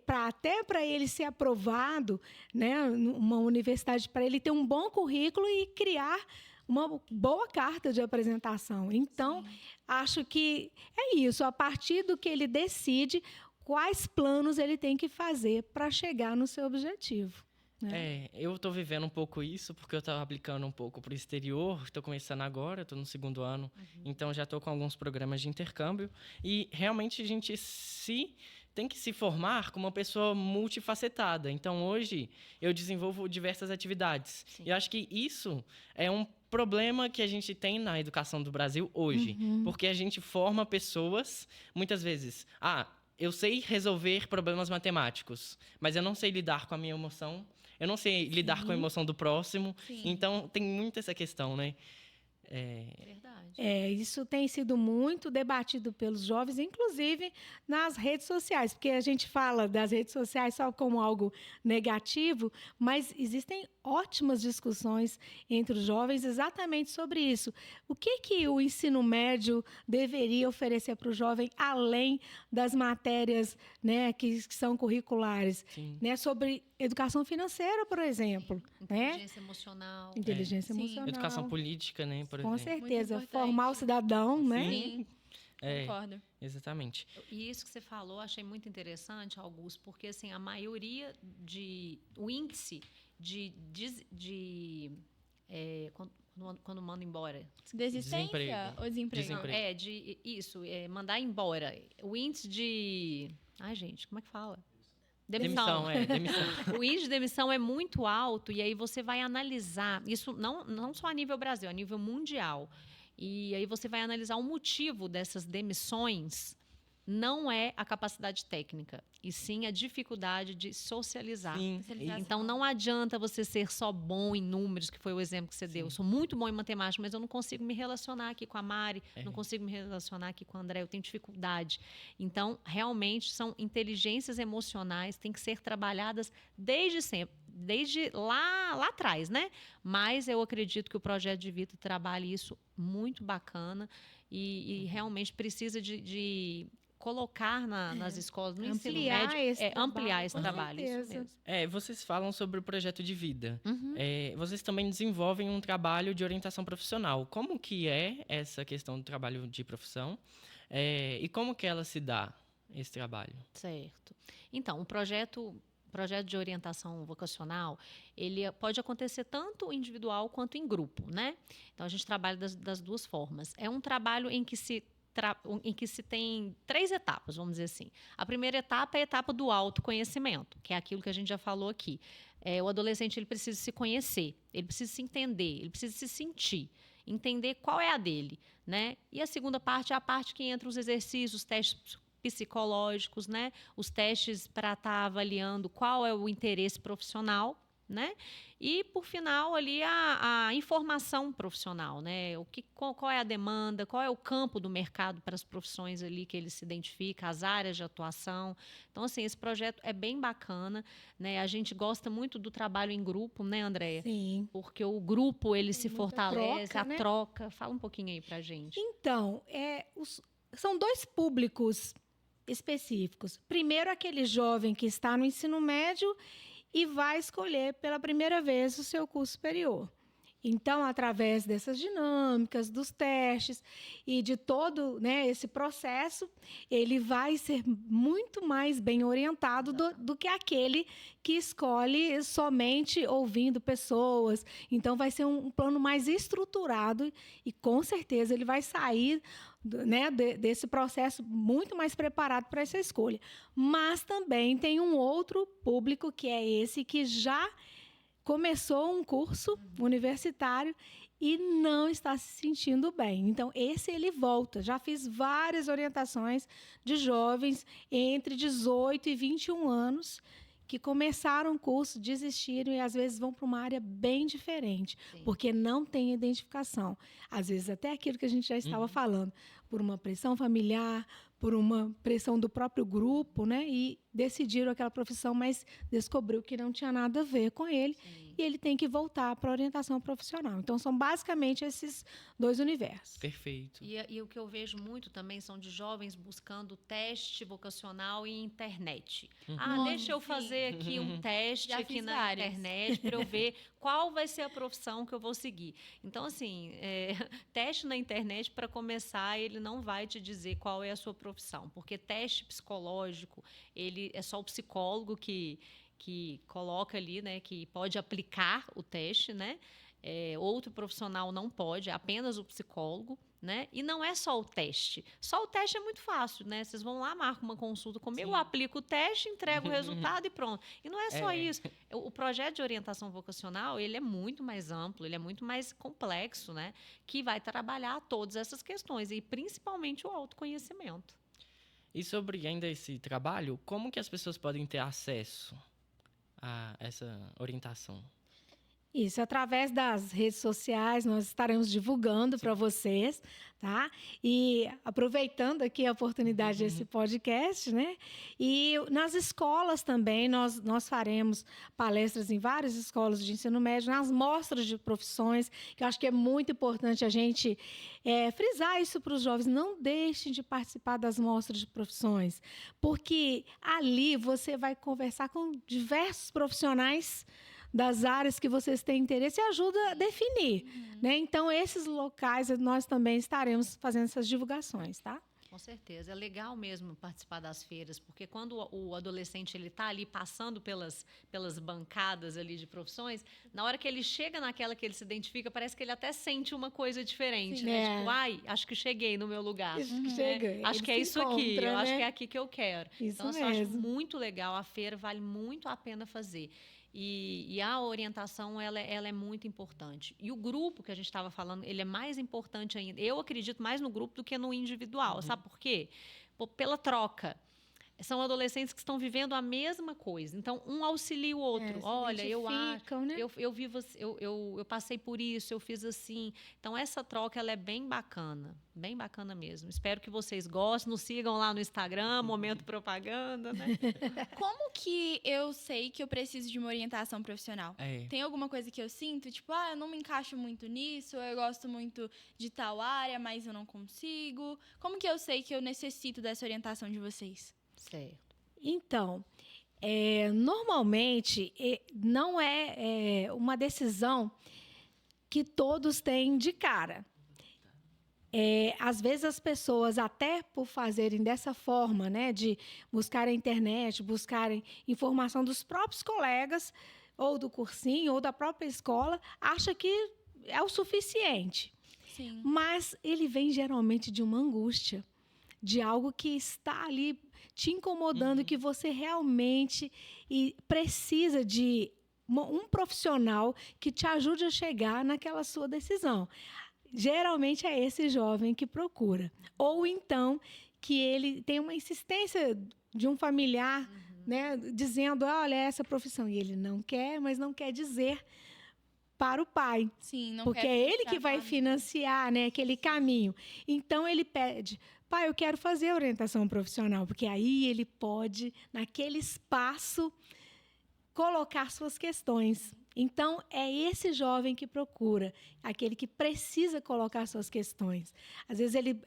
Até para ele ser aprovado, né, numa universidade, para ele ter um bom currículo e criar uma boa carta de apresentação. Então, acho que é isso. A partir do que ele decide, quais planos ele tem que fazer para chegar no seu objetivo. né? Eu estou vivendo um pouco isso, porque eu estava aplicando um pouco para o exterior, estou começando agora, estou no 2º ano, então já estou com alguns programas de intercâmbio, e realmente a gente tem que se formar como uma pessoa multifacetada. Então, hoje, eu desenvolvo diversas atividades. Sim. E eu acho que isso é um problema que a gente tem na educação do Brasil hoje, porque a gente forma pessoas, muitas vezes, eu sei resolver problemas matemáticos, mas eu não sei lidar com a minha emoção, eu não sei lidar com a emoção do próximo. Sim. Então, tem muito essa questão, né? Verdade. Isso tem sido muito debatido pelos jovens, inclusive nas redes sociais, porque a gente fala das redes sociais só como algo negativo, mas existem ótimas discussões entre os jovens exatamente sobre isso. O que o ensino médio deveria oferecer para o jovem, além das matérias, né, que são curriculares? Sim. Né, sobre educação financeira, por exemplo. Né? Inteligência emocional. Inteligência Sim. emocional. Educação política, né, por Com exemplo. certeza. Muito importante. Formar o cidadão, né? Sim, É, concordo. exatamente. E isso que você falou, achei muito interessante, Augusto, porque assim, a maioria o índice quando manda embora. Desistência Desemprego. ou desemprego? Desemprego. Mandar embora. O índice de... Ai, gente, como é que fala? Demissão. O índice de demissão é muito alto e aí você vai analisar, isso não só a nível Brasil, a nível mundial. E aí você vai analisar o motivo dessas demissões. Não é a capacidade técnica, e sim a dificuldade de socializar. Sim. Socialização. Então, não adianta você ser só bom em números, que foi o exemplo que você deu. Eu sou muito bom em matemática, mas eu não consigo me relacionar aqui com a Mari, não consigo me relacionar aqui com o André, eu tenho dificuldade. Então, realmente, são inteligências emocionais, têm que ser trabalhadas desde sempre, desde lá atrás, né? Mas eu acredito que o Projeto de Vida trabalha isso muito bacana e realmente precisa de colocar nas escolas, no ensino Ampliar médio, esse trabalho, ampliar esse com trabalho, isso certeza. mesmo. Vocês falam sobre o projeto de vida. Uhum. Vocês também desenvolvem um trabalho de orientação profissional. Como que é essa questão do trabalho de profissão? E como que ela se dá, esse trabalho? Certo. Então, o projeto de orientação vocacional, ele pode acontecer tanto individual quanto em grupo, né? Então, a gente trabalha das duas formas. É um trabalho em que se tem 3 etapas, vamos dizer assim. A primeira etapa é a etapa do autoconhecimento, que é aquilo que a gente já falou aqui. O adolescente ele precisa se conhecer, ele precisa se entender, ele precisa se sentir, entender qual é a dele, né? E a segunda parte é a parte que entra os exercícios, os testes psicológicos, né? Os testes para estar avaliando qual é o interesse profissional, né? E, por final, ali a informação profissional, né? Qual é a demanda, qual é o campo do mercado para as profissões ali que ele se identifica, as áreas de atuação. Então, assim, esse projeto é bem bacana, né? A gente gosta muito do trabalho em grupo, né, Andréia? Sim. Porque o grupo, ele se muita fortalece, troca, né? a troca. Fala um pouquinho aí pra gente. Então, são 2 públicos específicos. Primeiro, aquele jovem que está no ensino médio e vai escolher pela primeira vez o seu curso superior. Então, através dessas dinâmicas, dos testes e de todo, né, esse processo, ele vai ser muito mais bem orientado do que aquele que escolhe somente ouvindo pessoas. Então, vai ser um plano mais estruturado e, com certeza, ele vai sair, né, desse processo muito mais preparado para essa escolha. Mas também tem um outro público, que é esse que já começou um curso universitário e não está se sentindo bem. Então, esse ele volta. Já fiz várias orientações de jovens entre 18 e 21 anos que começaram o curso, desistiram e, às vezes, vão para uma área bem diferente, Sim. porque não tem identificação. Às vezes, até aquilo que a gente já estava falando, por uma pressão familiar, por uma pressão do próprio grupo, né? E decidiram aquela profissão, mas descobriu que não tinha nada a ver com ele. Sim. E ele tem que voltar para a orientação profissional. Então, são basicamente esses 2 universos. Perfeito. E o que eu vejo muito também são de jovens buscando teste vocacional em internet. Deixa eu sim. fazer aqui um teste Já aqui fiz na vários. internet para eu ver qual vai ser a profissão que eu vou seguir. Então, assim, teste na internet, para começar, ele não vai te dizer qual é a sua profissão, porque teste psicológico, ele é só o psicólogo que que coloca ali, né, que pode aplicar o teste, né? Outro profissional não pode, é apenas o psicólogo, né? E não é só o teste. Só o teste é muito fácil, né? Vocês vão lá, marcam uma consulta comigo, eu aplico o teste, entrego o resultado e pronto. E não é só isso. O projeto de orientação vocacional, ele é muito mais amplo, ele é muito mais complexo, né? Que vai trabalhar todas essas questões e principalmente o autoconhecimento. E sobre ainda esse trabalho, como que as pessoas podem ter acesso a essa orientação? Isso, através das redes sociais, nós estaremos divulgando para vocês, tá? E aproveitando aqui a oportunidade desse podcast, né? E nas escolas também, nós faremos palestras em várias escolas de ensino médio, nas mostras de profissões, que eu acho que é muito importante a gente frisar isso para os jovens. Não deixem de participar das mostras de profissões, porque ali você vai conversar com diversos profissionais das áreas que vocês têm interesse e ajuda a definir, né? Então, esses locais nós também estaremos fazendo essas divulgações, tá? Com certeza. É legal mesmo participar das feiras, porque quando o adolescente ele está ali passando pelas bancadas ali de profissões, na hora que ele chega naquela que ele se identifica, parece que ele até sente uma coisa diferente, né? Tipo, ai, acho que cheguei no meu lugar. Acho que chega. Acho que é isso aqui, eu acho que é aqui que eu quero. Isso então, assim, eu acho mesmo. muito legal. A feira vale muito a pena fazer. E a orientação, ela é muito importante. E o grupo que a gente estava falando, ele é mais importante ainda. Eu acredito mais no grupo do que no individual. Sabe por quê? Pela troca. São adolescentes que estão vivendo a mesma coisa. Então, um auxilia o outro. Olha, eu acho, né? eu passei por isso, eu fiz assim. Então, essa troca ela é bem bacana mesmo. Espero que vocês gostem, nos sigam lá no Instagram, Momento Propaganda, né? Como que eu sei que eu preciso de uma orientação profissional? Tem alguma coisa que eu sinto? Tipo, eu não me encaixo muito nisso, eu gosto muito de tal área, mas eu não consigo. Como que eu sei que eu necessito dessa orientação de vocês? Certo. Então, normalmente não é uma decisão que todos têm de cara. Às vezes as pessoas, até por fazerem dessa forma, né, de buscar a internet, buscarem informação dos próprios colegas, ou do cursinho, ou da própria escola, acha que é o suficiente. Sim. Mas ele vem geralmente de uma angústia, de algo que está ali te incomodando, que você realmente precisa de um profissional que te ajude a chegar naquela sua decisão. Geralmente é esse jovem que procura. Ou então que ele tem uma insistência de um familiar, né, dizendo, olha, essa profissão. E ele não quer, mas não quer dizer para o pai. Sim, não porque quer é ele que vai financiar, né, aquele caminho. Então, ele pede, pai, eu quero fazer orientação profissional, porque aí ele pode, naquele espaço, colocar suas questões. Então, é esse jovem que procura, aquele que precisa colocar suas questões. Às vezes, ele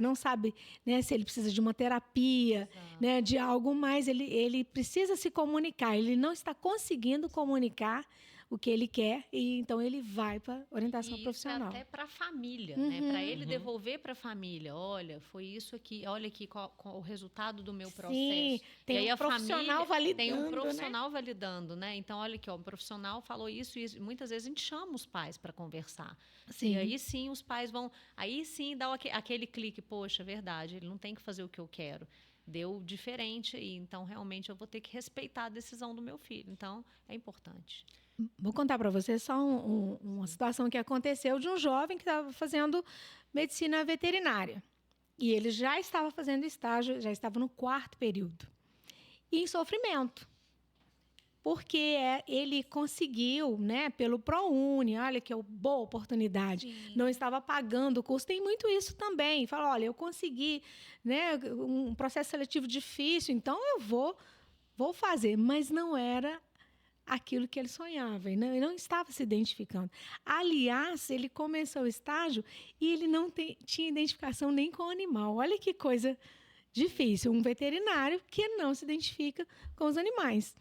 não sabe, né, se ele precisa de uma terapia, né, de algo mais. Ele precisa se comunicar, ele não está conseguindo comunicar o que ele quer, e então ele vai para orientação profissional. Até para a família, né? Para ele devolver para a família, olha, foi isso aqui, olha aqui qual o resultado do meu processo. Sim, tem e aí um profissional validando, tem um profissional validando, né? Então, olha aqui, um profissional falou isso e isso. Muitas vezes a gente chama os pais para conversar. Sim. E aí sim os pais vão, aí sim dá aquele clique, poxa, verdade, ele não tem que fazer o que eu quero. Deu diferente aí, então realmente eu vou ter que respeitar a decisão do meu filho. Então, é importante. Vou contar para vocês só uma situação que aconteceu de um jovem que estava fazendo medicina veterinária. E ele já estava fazendo estágio, já estava no 4º período. E em sofrimento. Porque ele conseguiu, né, pelo ProUni, olha que boa oportunidade. Sim. Não estava pagando o curso. Tem muito isso também. Fala, olha, eu consegui, né, um processo seletivo difícil, então eu vou fazer. Mas não era aquilo que ele sonhava, ele não estava se identificando. Aliás, ele começou o estágio e ele não tinha identificação nem com o animal. Olha que coisa difícil, um veterinário que não se identifica com os animais.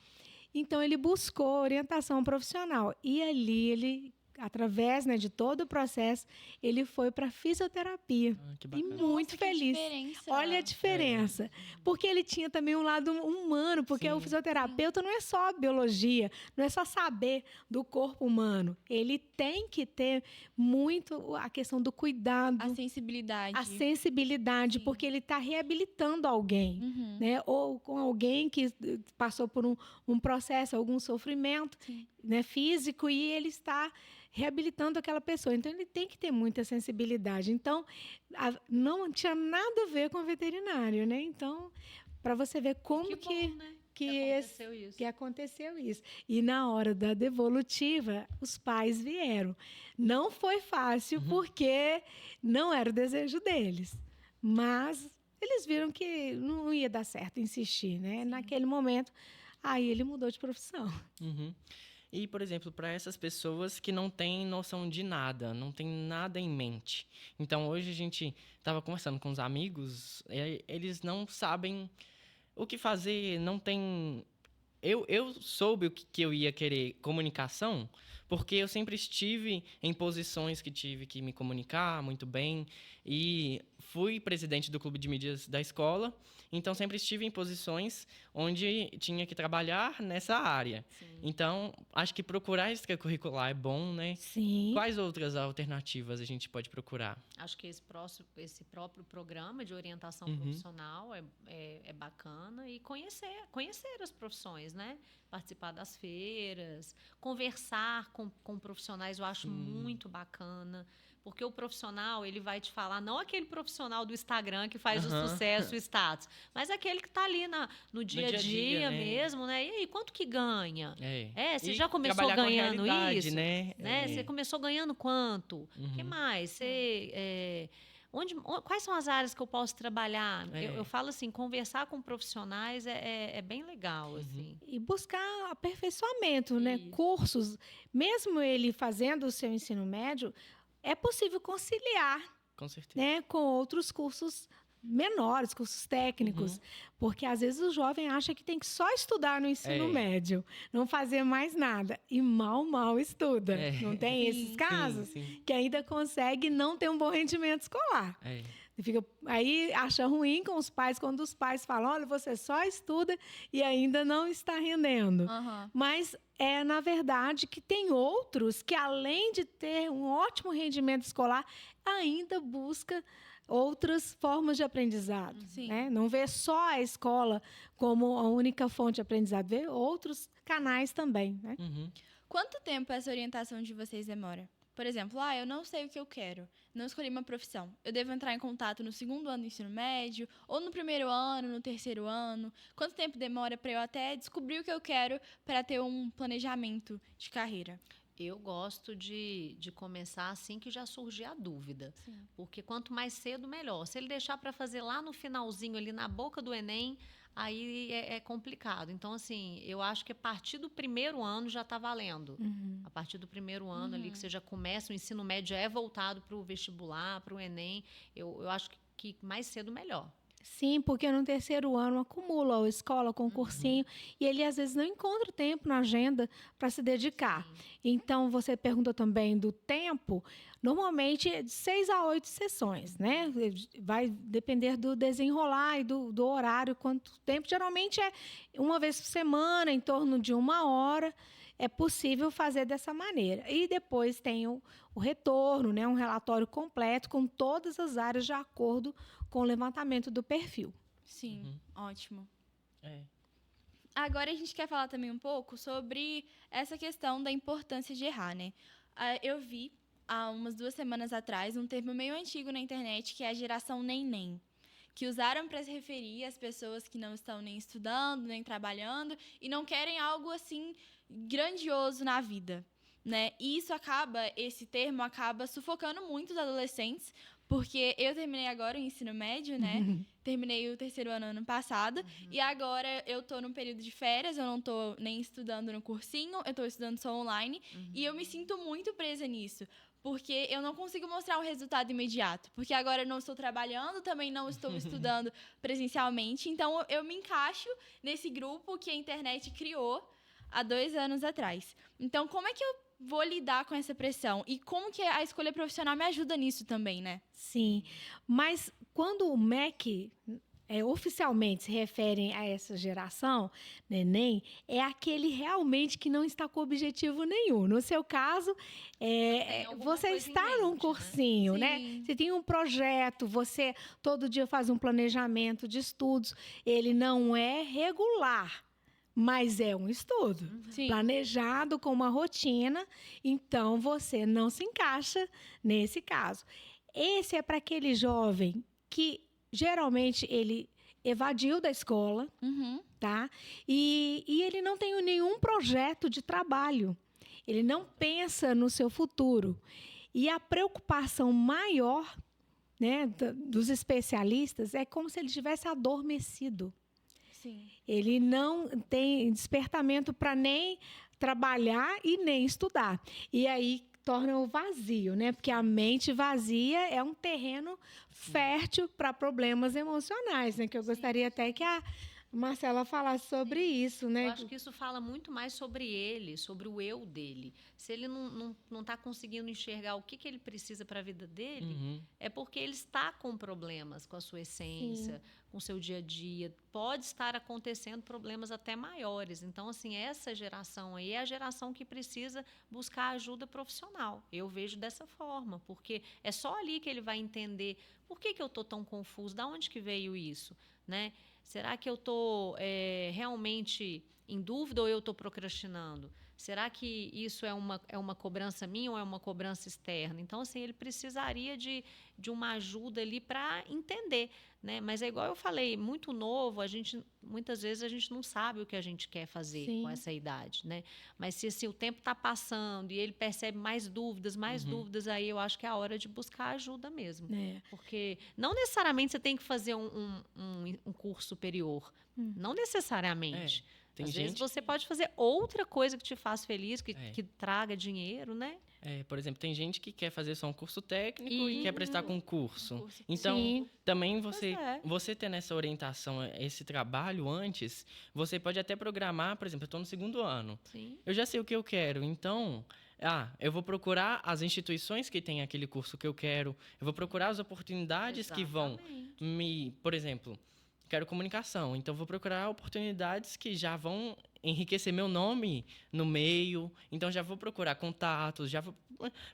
Então, ele buscou orientação profissional e ali ele através, né, de todo o processo, ele foi para fisioterapia. Que E bacana. muito Nossa, que feliz. diferença. Olha a diferença. Porque ele tinha também um lado humano, porque Sim. o fisioterapeuta não é só biologia, não é só saber do corpo humano. Ele tem que ter muito a questão do cuidado, A sensibilidade. a sensibilidade, Sim. porque ele está reabilitando alguém. Uhum. Né? Ou com alguém que passou por um processo, algum sofrimento, Sim. né, físico, e ele está reabilitando aquela pessoa. Então, ele tem que ter muita sensibilidade. Então, não tinha nada a ver com o veterinário, né? Então, para você ver como Que bom, né? que Que aconteceu isso. aconteceu isso. E na hora da devolutiva, os pais vieram. Não foi fácil, porque não era o desejo deles. Mas eles viram que não ia dar certo insistir, né? Naquele momento, aí ele mudou de profissão. Uhum. E, por exemplo, para essas pessoas que não têm noção de nada, não tem nada em mente. Então, hoje a gente estava conversando com os amigos, eles não sabem o que fazer, não tem... Eu soube o que eu ia querer, comunicação, porque eu sempre estive em posições que tive que me comunicar muito bem e fui presidente do clube de mídias da escola, então sempre estive em posições onde tinha que trabalhar nessa área. Sim. Então, acho que procurar extracurricular é bom, né? Sim. Quais outras alternativas a gente pode procurar? Acho que esse próprio programa de orientação profissional é bacana, e conhecer as profissões, né? Participar das feiras, conversar com profissionais, eu acho muito bacana. Porque o profissional, ele vai te falar, não aquele profissional do Instagram que faz o sucesso, o status, mas aquele que está ali no dia a dia né? mesmo, né? E aí, quanto que ganha? Você E já começou trabalhar com a ganhando realidade, isso? né? Você começou ganhando quanto? O que mais? Você... quais são as áreas que eu posso trabalhar? Eu falo assim, conversar com profissionais é bem legal, assim. E buscar aperfeiçoamento, né? Isso. Cursos. Mesmo ele fazendo o seu ensino médio, é possível conciliar, Com certeza. né, com outros cursos menores, cursos técnicos. Porque, às vezes, o jovem acha que tem que só estudar no ensino médio, não fazer mais nada. E mal estuda. Não tem esses casos? Sim. Que ainda consegue não ter um bom rendimento escolar. Aí acha ruim com os pais, quando os pais falam, olha, você só estuda e ainda não está rendendo. Uhum. Mas é, na verdade, que tem outros que, além de ter um ótimo rendimento escolar, ainda busca outras formas de aprendizado. Sim. Né? Não vê só a escola como a única fonte de aprendizado, vê outros canais também. Né? Quanto tempo essa orientação de vocês demora? Por exemplo, eu não sei o que eu quero, não escolhi uma profissão. Eu devo entrar em contato no 2º ano do ensino médio, ou no 1º ano, no 3º ano? Quanto tempo demora para eu até descobrir o que eu quero para ter um planejamento de carreira? Eu gosto de começar assim que já surgir a dúvida. Sim. Porque quanto mais cedo, melhor. Se ele deixar para fazer lá no finalzinho, ali na boca do Enem, aí é complicado. Então, assim, eu acho que a partir do 1º ano já está valendo. A partir do 1º ano ali que você já começa, o ensino médio já é voltado para o vestibular, para o Enem. Eu acho que mais cedo, melhor. Sim, porque no 3º ano acumula a escola com o cursinho e ele às vezes não encontra tempo na agenda para se dedicar. Então, você perguntou também do tempo, normalmente é de 6 a 8 sessões, né? Vai depender do desenrolar e do horário, quanto tempo. Geralmente é uma vez por semana, em torno de 1 hora. É possível fazer dessa maneira. E depois tem o retorno, né? Um relatório completo com todas as áreas de acordo com o levantamento do perfil. Sim, ótimo. Agora a gente quer falar também um pouco sobre essa questão da importância de errar, né? Eu vi, há umas 2 semanas atrás, um termo meio antigo na internet, que é a geração nem-nem, que usaram para se referir às pessoas que não estão nem estudando, nem trabalhando, e não querem algo, assim, grandioso na vida, né? E esse termo acaba sufocando muito os adolescentes, porque eu terminei agora o ensino médio, né? Terminei o 3º ano passado. E agora eu tô num período de férias, eu não tô nem estudando no cursinho, eu tô estudando só online. E eu me sinto muito presa nisso, porque eu não consigo mostrar um resultado imediato. Porque agora eu não estou trabalhando, também não estou estudando presencialmente. Então, eu me encaixo nesse grupo que a internet criou há 2 anos atrás. Então, como é que eu vou lidar com essa pressão? E como que a escolha profissional me ajuda nisso também, né? Sim, mas quando o MEC oficialmente se refere a essa geração, neném, é aquele realmente que não está com objetivo nenhum. No seu caso, alguma você coisa em está num mente, né? cursinho, né? Sim. Você tem um projeto, você todo dia faz um planejamento de estudos. Ele não é regular, mas é um estudo. Sim. Planejado com uma rotina, então você não se encaixa nesse caso. Esse é para aquele jovem que geralmente ele evadiu da escola, Uhum. tá? E ele não tem nenhum projeto de trabalho. Ele não pensa no seu futuro. E a preocupação maior, né, dos especialistas é como se ele tivesse adormecido. Sim. Ele não tem despertamento para nem trabalhar e nem estudar. E aí torna o vazio, né? Porque a mente vazia é um terreno fértil para problemas emocionais, né? Que eu gostaria até que a Marcela falasse sobre isso, né? Eu acho que isso fala muito mais sobre ele, sobre o eu dele. Se ele não está conseguindo enxergar o que ele precisa para a vida dele, Uhum. é porque ele está com problemas com a sua essência, com o seu dia a dia. Pode estar acontecendo problemas até maiores. Então, assim, essa geração aí é a geração que precisa buscar ajuda profissional. Eu vejo dessa forma, porque é só ali que ele vai entender por que eu estou tão confuso, de onde que veio isso, né? Será que eu estou realmente em dúvida ou eu estou procrastinando? Será que isso é uma cobrança minha ou é uma cobrança externa? Então, assim, ele precisaria de uma ajuda ali para entender, né? Mas é igual eu falei, muito novo, muitas vezes a gente não sabe o que a gente quer fazer Sim. com essa idade, né? Mas se assim, o tempo está passando e ele percebe mais dúvidas, aí eu acho que é a hora de buscar ajuda mesmo. É. Porque não necessariamente você tem que fazer um curso superior. Não necessariamente. Tem Às vezes gente você pode fazer outra coisa que te faz feliz, que É. traga dinheiro, né? Por exemplo, tem gente que quer fazer só um curso técnico e quer prestar concurso. Curso. Então, Sim. também Pois é. você tendo essa orientação, esse trabalho antes, você pode até programar, por exemplo, eu estou no 2º ano. Sim. Eu já sei o que eu quero, então, eu vou procurar as instituições que têm aquele curso que eu quero, eu vou procurar as oportunidades que vão Exatamente. por exemplo, quero comunicação, então vou procurar oportunidades que já vão enriquecer meu nome no meio, então já vou procurar contatos,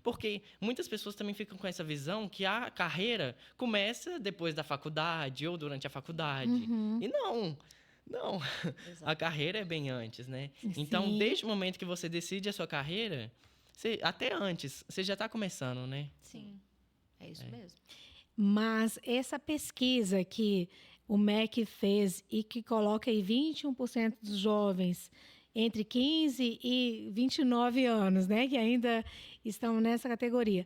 porque muitas pessoas também ficam com essa visão que a carreira começa depois da faculdade ou durante a faculdade. E não, a carreira é bem antes, né? Então, Sim. desde o momento que você decide a sua carreira, até antes, você já está começando, né? Sim. É isso mesmo. Mas essa pesquisa que o MEC fez e que coloca aí 21% dos jovens entre 15 e 29 anos, né, que ainda estão nessa categoria.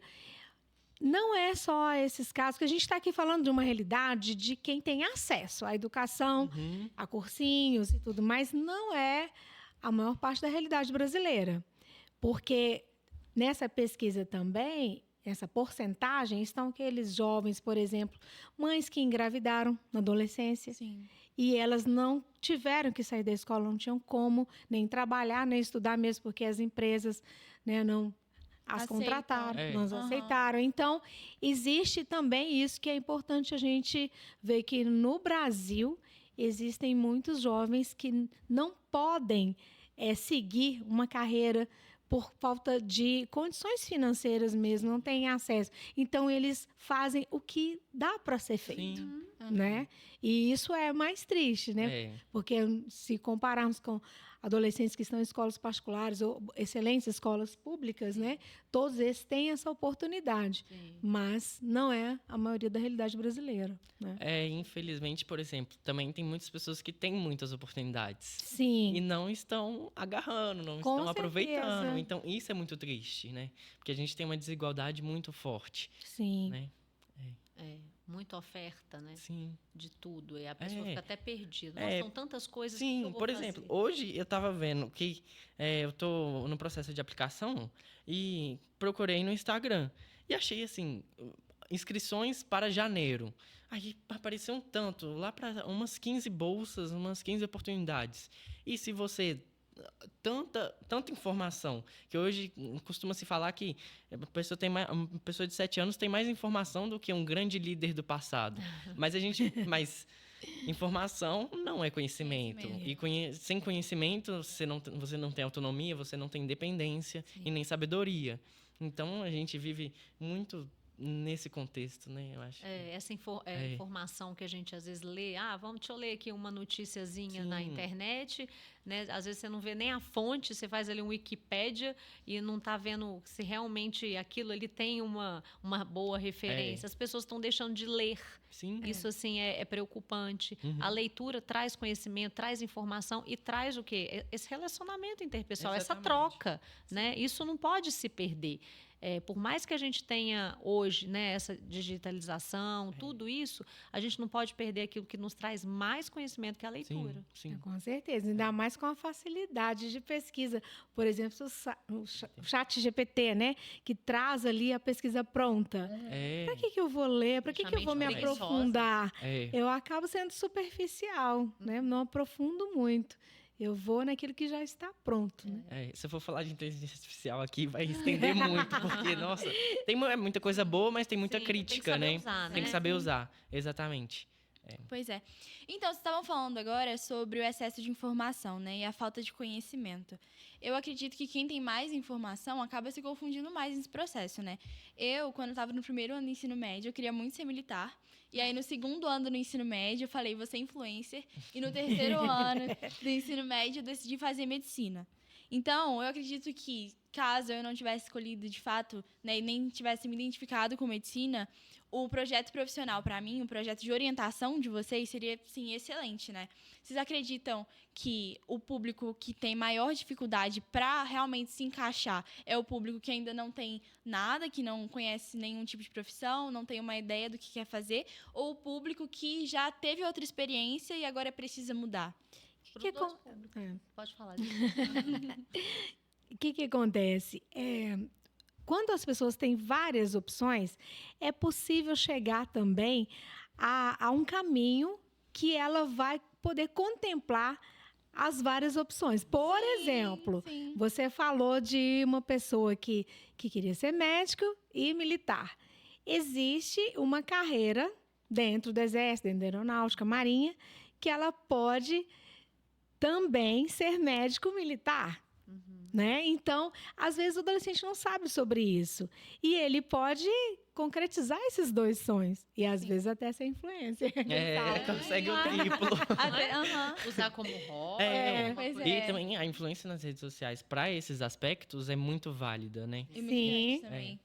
Não é só esses casos, que a gente está aqui falando de uma realidade de quem tem acesso à educação, a cursinhos e tudo, mas não é a maior parte da realidade brasileira. Porque nessa pesquisa também, essa porcentagem, estão aqueles jovens, por exemplo, mães que engravidaram na adolescência. Sim. E elas não tiveram que sair da escola, não tinham como nem trabalhar, nem estudar mesmo, porque as empresas, né, não as Aceitam. contrataram, não as Aham. aceitaram. Então, existe também isso que é importante a gente ver, que no Brasil existem muitos jovens que não podem seguir uma carreira por falta de condições financeiras mesmo, não têm acesso. Então, eles fazem o que dá para ser feito. Sim. Né? E isso é mais triste, né? Porque se compararmos com adolescentes que estão em escolas particulares ou excelentes escolas públicas, né? Todos esses têm essa oportunidade, mas não é a maioria da realidade brasileira, né? Infelizmente, por exemplo, também tem muitas pessoas que têm muitas oportunidades. Sim. E não estão agarrando, não Com estão aproveitando. certeza. Então, isso é muito triste, né? Porque a gente tem uma desigualdade muito forte, Sim. né? Muita oferta, né? Sim. De tudo. E a pessoa fica até perdida. São tantas coisas Sim, que eu vou por fazer. exemplo, hoje eu estava vendo que eu estou no processo de aplicação e procurei no Instagram. E achei, assim, inscrições para janeiro. Aí apareceu um tanto, lá para umas 15 bolsas, umas 15 oportunidades. E se você tanta informação, que hoje costuma-se falar que uma pessoa de 7 anos tem mais informação do que um grande líder do passado. Mas informação não é conhecimento. E sem conhecimento, você não tem autonomia, você não tem independência e nem sabedoria. Então, a gente vive muito nesse contexto, né? Eu acho. Essa informação que a gente às vezes lê, deixa eu ler aqui uma noticiazinha na internet, né? Às vezes você não vê nem a fonte, você faz ali um Wikipédia e não está vendo se realmente aquilo ali tem uma boa referência. As pessoas estão deixando de ler. Sim. Isso, assim, é preocupante. A leitura traz conhecimento, traz informação e traz o quê? Esse relacionamento interpessoal, essa troca, né? Isso não pode se perder. Por mais que a gente tenha hoje, né, essa digitalização, tudo isso, a gente não pode perder aquilo que nos traz mais conhecimento, que é a leitura. Sim. Com certeza, ainda mais com a facilidade de pesquisa. Por exemplo, o chat GPT, né, que traz ali a pesquisa pronta. Para que eu vou ler? Para que eu vou me aprofundar? Eu acabo sendo superficial, né? Não aprofundo muito. Eu vou naquilo que já está pronto. Né? Se eu for falar de inteligência artificial aqui, vai estender muito, porque, nossa, tem muita coisa boa, mas tem muita crítica, né? Tem que saber usar, exatamente. Pois é. Então, vocês estavam falando agora sobre o excesso de informação, né? E a falta de conhecimento. Eu acredito que quem tem mais informação acaba se confundindo mais nesse processo, né? Eu, quando estava no primeiro ano do ensino médio, eu queria muito ser militar. E aí, no segundo ano do ensino médio, eu falei, vou ser influencer. E no terceiro ano do ensino médio, eu decidi fazer medicina. Então, eu acredito que, caso eu não tivesse escolhido, de fato, né, e nem tivesse me identificado com medicina, o projeto profissional, para mim, o projeto de orientação de vocês seria, sim, excelente, né? Vocês acreditam que o público que tem maior dificuldade para realmente se encaixar é o público que ainda não tem nada, que não conhece nenhum tipo de profissão, não tem uma ideia do que quer fazer, ou o público que já teve outra experiência e agora precisa mudar? Pode falar. O que acontece? Quando as pessoas têm várias opções, é possível chegar também a um caminho que ela vai poder contemplar as várias opções. Por exemplo, você falou de uma pessoa que queria ser médico e militar. Existe uma carreira dentro do Exército, dentro da Aeronáutica, Marinha, que ela pode também ser médico militar. Né? Então, às vezes o adolescente não sabe sobre isso. E ele pode concretizar esses dois sonhos. E às vezes até ser influencer. Consegue o triplo. Usar como hobby. E também a influência nas redes sociais para esses aspectos é muito válida, né? Sim. Também.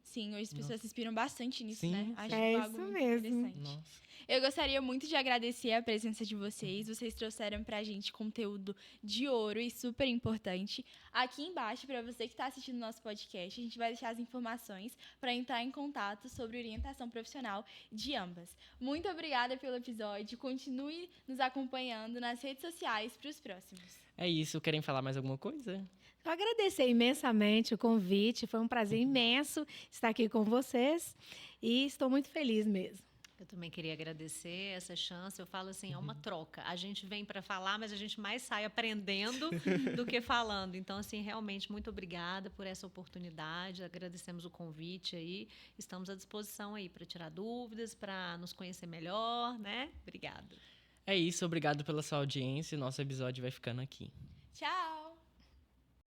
Sim, hoje as pessoas se inspiram bastante nisso, né? Acho isso muito mesmo. interessante. Nossa. Eu gostaria muito de agradecer a presença de vocês. Vocês trouxeram pra gente conteúdo de ouro e super importante. Aqui embaixo, para você que está assistindo o nosso podcast, a gente vai deixar as informações para entrar em contato sobre orientação profissional de ambas. Muito obrigada pelo episódio. Continue nos acompanhando nas redes sociais para os próximos. É isso. Querem falar mais alguma coisa? Eu agradecer imensamente o convite. Foi um prazer imenso estar aqui com vocês. E estou muito feliz mesmo. Eu também queria agradecer essa chance. Eu falo assim, é uma troca. A gente vem para falar, mas a gente mais sai aprendendo do que falando. Então, assim, realmente, muito obrigada por essa oportunidade. Agradecemos o convite aí. Estamos à disposição aí para tirar dúvidas, para nos conhecer melhor, né? Obrigada. É isso. Obrigado pela sua audiência. Nosso episódio vai ficando aqui. Tchau!